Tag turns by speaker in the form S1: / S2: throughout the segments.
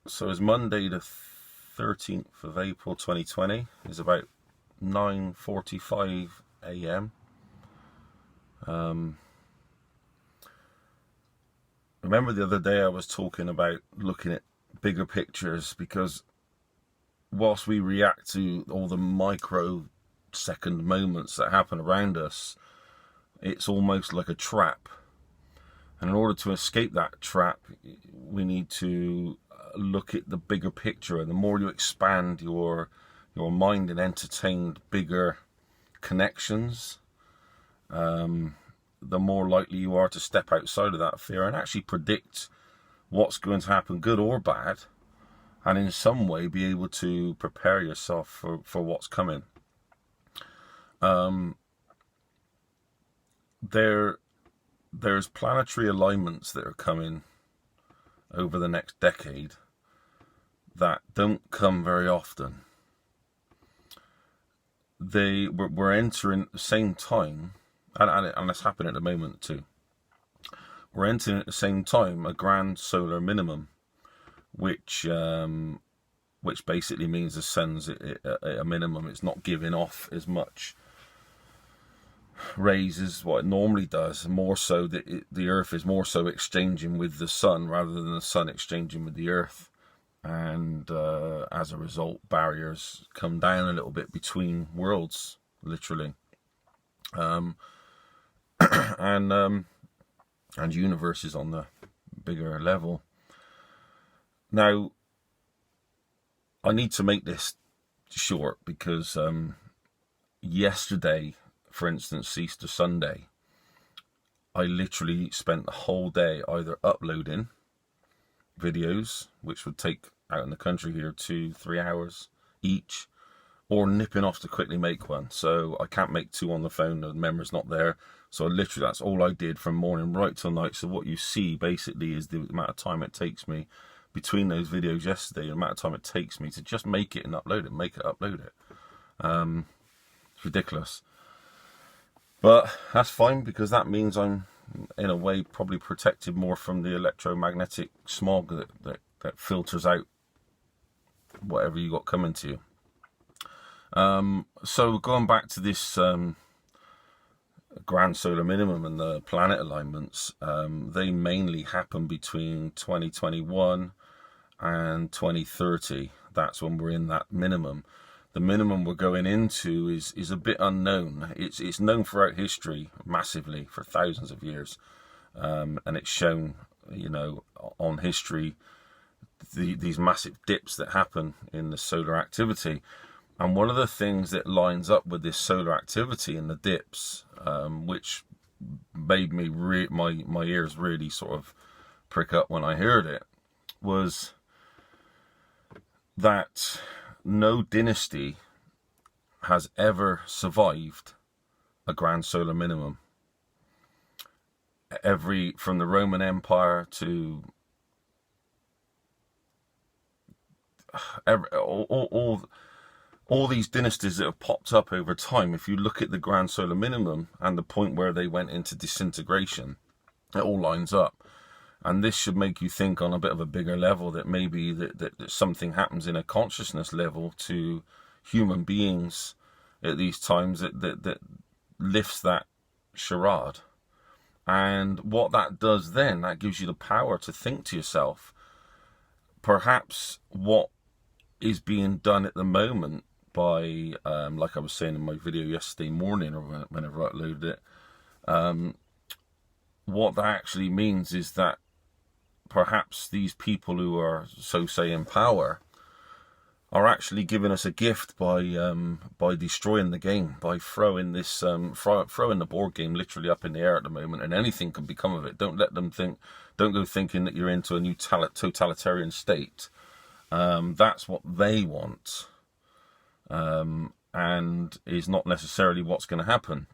S1: So it's Monday the 13th of April 2020. It's about 9:45 a.m. Remember the other day I was talking about looking at bigger pictures, because whilst we react to all the microsecond moments that happen around us, it's almost like a trap. And in order to escape that trap, we need to look at the bigger picture. And the more you expand your mind and entertain bigger connections, the more likely you are to step outside of that fear and actually predict what's going to happen, good or bad, and in some way be able to prepare yourself for what's coming. There's planetary alignments that are coming over the next decade that don't come very often. We're entering at the same time, and it's happening at the moment too. We're entering at the same time a grand solar minimum, which basically means the sun's at a minimum. It's not giving off as much rays as what it normally does. More so that the Earth is more so exchanging with the sun rather than the sun exchanging with the Earth, and as a result, barriers come down a little bit between worlds, literally, and universes on the bigger level. Now, I need to make this short because yesterday, for instance, Easter Sunday, I literally spent the whole day either uploading videos, which would take out in the country here 2-3 hours each, or nipping off to quickly make one. So I can't make two on the phone, the memory's not there. So literally that's all I did from morning right till night. So what you see basically is the amount of time it takes me between those videos yesterday, the amount of time it takes me to just make it and upload it, upload it. It's ridiculous. But that's fine, because that means I'm, in a way, probably protected more from the electromagnetic smog that filters out whatever you got coming to you. So going back to this grand solar minimum and the planet alignments, they mainly happen between 2021 and 2030. That's when we're in that minimum. The minimum we're going into is a bit unknown. It's known throughout history massively for thousands of years, and it's shown, on history, these massive dips that happen in the solar activity. And one of the things that lines up with this solar activity and the dips, which made me my ears really sort of prick up when I heard it, was that no dynasty has ever survived a grand solar minimum. From the Roman Empire to all these dynasties that have popped up over time, if you look at the grand solar minimum and the point where they went into disintegration, it all lines up. And this should make you think on a bit of a bigger level that maybe that something happens in a consciousness level to human beings at these times that lifts that charade. And what that does then, that gives you the power to think to yourself, perhaps what is being done at the moment by, like I was saying in my video yesterday morning, or whenever I uploaded it, what that actually means is that perhaps these people who are, so say, in power are actually giving us a gift by destroying the game, by throwing this throwing the board game literally up in the air at the moment, and anything can become of it. Don't go thinking that you're into a new totalitarian state. That's what they want, and is not necessarily what's going to happen.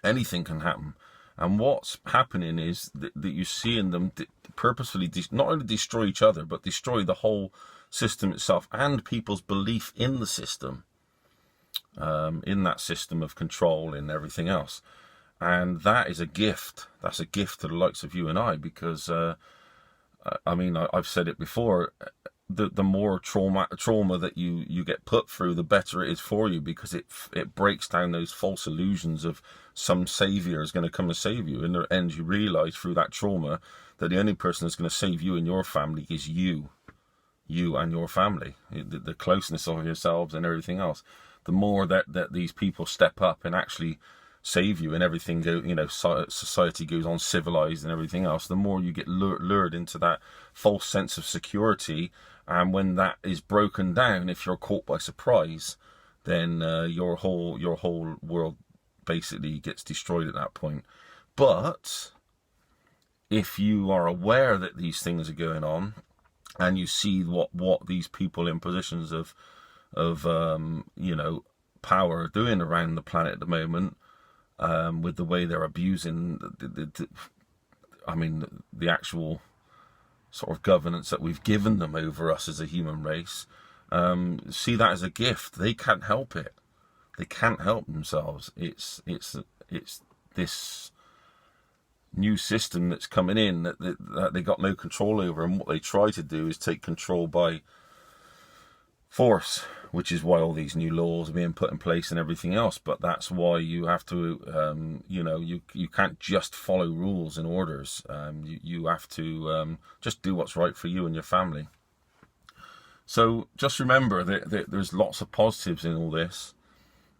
S1: Anything can happen. And what's happening is that you're seeing them purposefully not only destroy each other, but destroy the whole system itself and people's belief in the system, in that system of control and everything else. And that is a gift. That's a gift to the likes of you and I, because, I've said it before, the more trauma that you get put through, the better it is for you, because it breaks down those false illusions of some savior is going to come and save you. In the end, you realize through that trauma that the only person that's going to save you and your family is you and your family, the closeness of yourselves and everything else. The more that these people step up and actually save you, and everything society goes on civilized and everything else, the more you get lured into that false sense of security. And when that is broken down, if you're caught by surprise, then your whole world basically gets destroyed at that point. But if you are aware that these things are going on, and you see what these people in positions of power are doing around the planet at the moment, with the way they're abusing the actual sort of governance that we've given them over us as a human race, see that as a gift. They can't help it. They can't help themselves. It's this new system that's coming in that they got no control over, and what they try to do is take control by force, which is why all these new laws are being put in place and everything else. But that's why you have to you can't just follow rules and orders. You have to just do what's right for you and your family. So just remember that there's lots of positives in all this,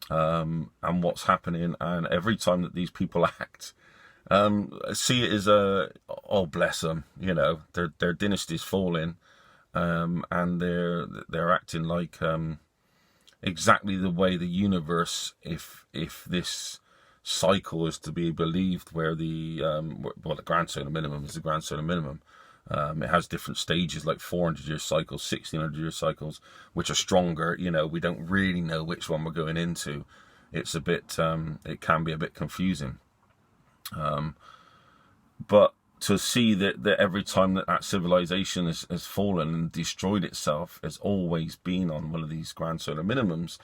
S1: and what's happening, and every time that these people act, see it as oh bless them, their dynasty's falling, and they're acting like exactly the way the universe, if this cycle is to be believed, where the grand solar minimum is the grand solar minimum. It has different stages, like 400-year cycles, 1600-year cycles, which are stronger. We don't really know which one we're going into. It's a bit it can be a bit confusing. But to see that every time that civilization has fallen and destroyed itself, has always been on one of these grand solar minimums,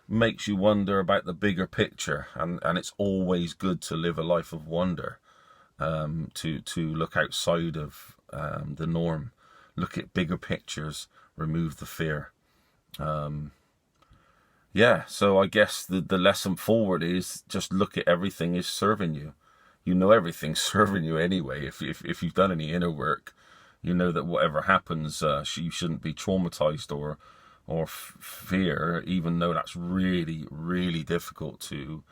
S1: makes you wonder about the bigger picture. And it's always good to live a life of wonder, to look outside of the norm, look at bigger pictures, remove the fear. So I guess the lesson forward is just look at everything is serving you. Everything's serving you anyway. If you've done any inner work, that whatever happens, you shouldn't be traumatized or fear, even though that's really, really difficult to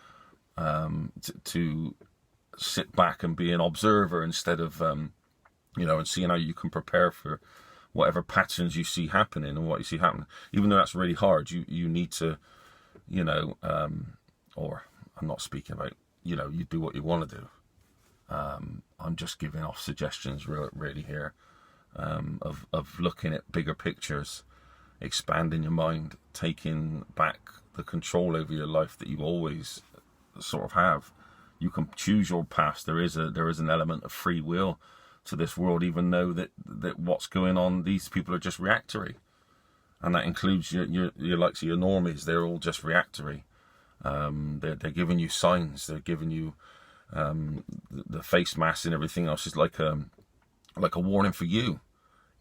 S1: sit back and be an observer instead of and seeing how you can prepare for whatever patterns you see happening and what you see happening. Even though that's really hard, you need to, or I'm not speaking about, you do what you want to do. I'm just giving off suggestions really here, of looking at bigger pictures, expanding your mind, taking back the control over your life that you always sort of have. You can choose your path. There is an element of free will to this world, even though that what's going on, these people are just reactory, and that includes your likes of your normies. They're all just reactory. They're giving you signs. They're giving you the face mask and everything else is like a warning for you.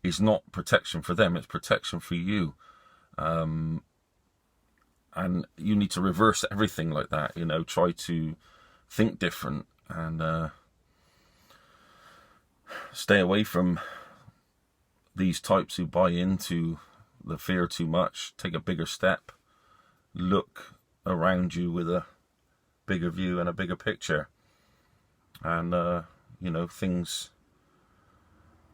S1: It's not protection for them, it's protection for you. And you need to reverse everything like that, try to think different, and stay away from these types who buy into the fear too much. Take a bigger step, look around you with a bigger view and a bigger picture, and things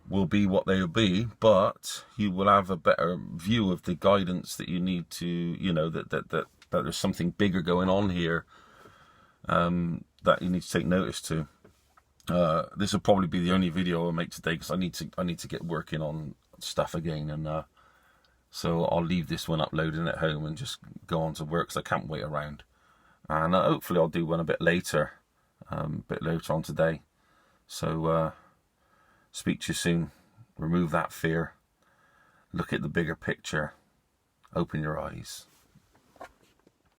S1: will be what they'll be, but you will have a better view of the guidance that you need to, that there's something bigger going on here, that you need to take notice to. This will probably be the only video I'll make today, because I need to get working on stuff again, and so I'll leave this one uploading at home and just go on to work, because I can't wait around. And hopefully I'll do one a bit later on today. So speak to you soon. Remove that fear. Look at the bigger picture. Open your eyes.